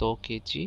2 kg۔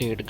1.5